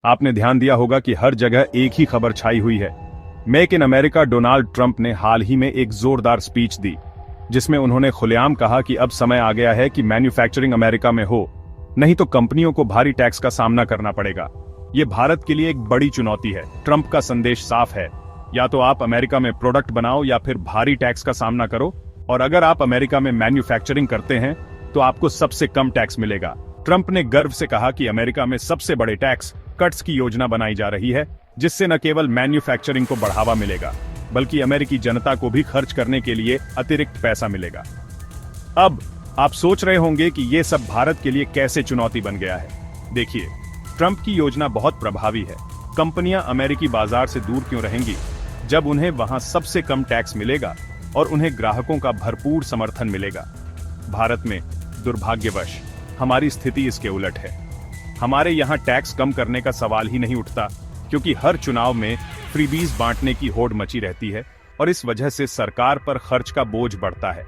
आपने ध्यान दिया होगा कि हर जगह एक ही खबर छाई हुई है। Make in America Donald Trump ने हाल ही में एक जोरदार स्पीच दी, जिसमें उन्होंने खुलेआम कहा कि अब समय आ गया है कि मैन्युफैक्चरिंग अमेरिका में हो, नहीं तो कंपनियों को भारी टैक्स का सामना करना पड़ेगा। ये भारत के लिए एक बड़ी चुनौती है। ट्रंप का संदेश साफ है, या तो आप अमेरिका में प्रोडक्ट बनाओ या फिर भारी टैक्स का सामना करो, और अगर आप अमेरिका में मैन्युफैक्चरिंग करते हैं तो आपको सबसे कम टैक्स मिलेगा। ट्रंप ने गर्व से कहा कि अमेरिका में सबसे बड़े टैक्स कट्स की योजना बनाई जा रही है, जिससे न केवल मैन्युफैक्चरिंग को बढ़ावा मिलेगा, बल्कि अमेरिकी जनता को भी खर्च करने के लिए अतिरिक्त पैसा मिलेगा। अब आप सोच रहे होंगे कि यह सब भारत के लिए कैसे चुनौती बन गया है। देखिए, ट्रंप की योजना बहुत प्रभावी है। कंपनियां अमेरिकी बाजार से दूर क्यों रहेंगी, जब उन्हें वहां सबसे कम टैक्स मिलेगा और उन्हें ग्राहकों का भरपूर समर्थन मिलेगा। भारत में दुर्भाग्यवश हमारी स्थिति इसके उलट है। हमारे यहाँ टैक्स कम करने का सवाल ही नहीं उठता, क्योंकि हर चुनाव में फ्रीबीज बांटने की होड़ मची रहती है और इस वजह से सरकार पर खर्च का बोझ बढ़ता है।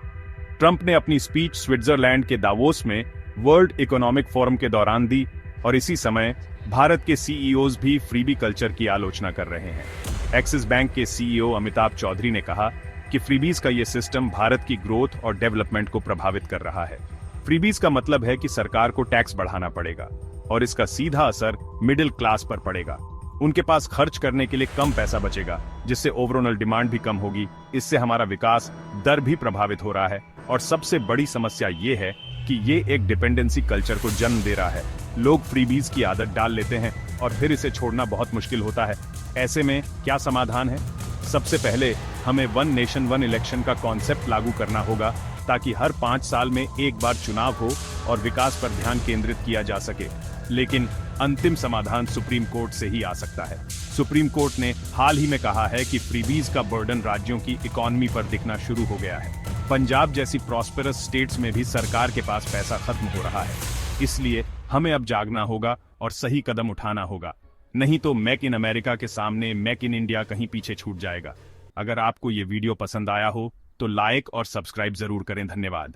ट्रंप ने अपनी स्पीच स्विट्जरलैंड के दावोस में वर्ल्ड इकोनॉमिक फोरम के दौरान दी, और इसी समय भारत के सीईओज भी फ्रीबी कल्चर की आलोचना कर रहे हैं। एक्सिस बैंक के सीईओ अमिताभ चौधरी ने कहा कि फ्रीबीज का ये सिस्टम भारत की ग्रोथ और डेवलपमेंट को प्रभावित कर रहा है। फ्रीबीज का मतलब है कि सरकार को टैक्स बढ़ाना पड़ेगा और इसका सीधा असर मिडिल क्लास पर पड़ेगा। उनके पास खर्च करने के लिए कम पैसा बचेगा, जिससे ओवरऑल डिमांड भी कम होगी। इससे हमारा विकास दर भी प्रभावित हो रहा है, और सबसे बड़ी समस्या ये है कि ये एक डिपेंडेंसी कल्चर को जन्म दे रहा है। लोग फ्रीबीज की आदत डाल लेते हैं और फिर इसे छोड़ना बहुत मुश्किल होता है। ऐसे में क्या समाधान है? सबसे पहले हमें वन नेशन वन इलेक्शन का कॉन्सेप्ट लागू करना होगा, ताकि हर 5 साल में एक बार चुनाव हो और विकास पर ध्यान केंद्रित किया जा सके। लेकिन अंतिम समाधान सुप्रीम कोर्ट से ही आ सकता है। सुप्रीम कोर्ट ने हाल ही में कहा है कि फ्रीबीज का बर्डन राज्यों की इकोनॉमी पर दिखना शुरू हो गया है। पंजाब जैसी प्रॉस्पेरस स्टेट्स में भी सरकार के पास पैसा खत्म हो रहा है। इसलिए हमें अब जागना होगा और सही कदम उठाना होगा, नहीं तो मेक इन अमेरिका के सामने मेक इन इंडिया कहीं पीछे छूट जाएगा। अगर आपको ये वीडियो पसंद आया हो तो लाइक और सब्सक्राइब जरूर करें। धन्यवाद।